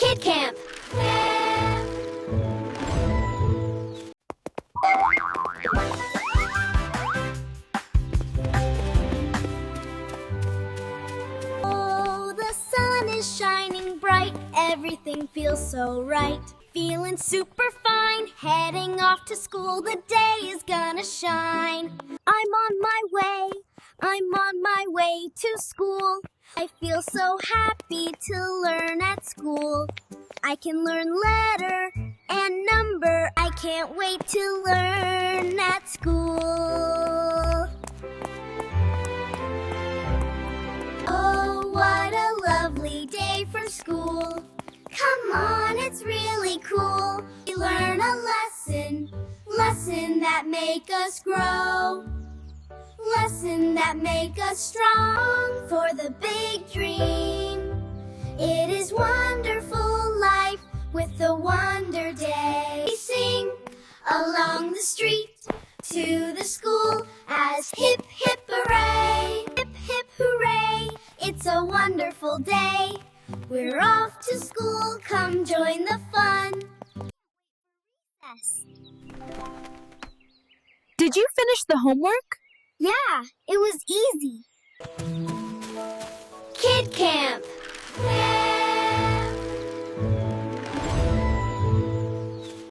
Kid Camp. Oh, the sun is shining bright. Everything feels so right. Feeling super fine. Heading off to school. The day is gonna shine. I'm on my way. I'm on my way to school. I feel so happy to learn at school. I can learn letter and number. I can't wait to learn at school. Oh, what a lovely day for school. Come on, it's really cool. We learn a lesson that make us grow. Lesson that make us strong for the big dream. It is wonderful life with a wonder day. We sing along the street to the school as hip hip hooray. Hip hip hooray, it's a wonderful day. We're off to school, come join the fun. Yes. Did you finish the homework? Yeah, it was easy. Kid Camp.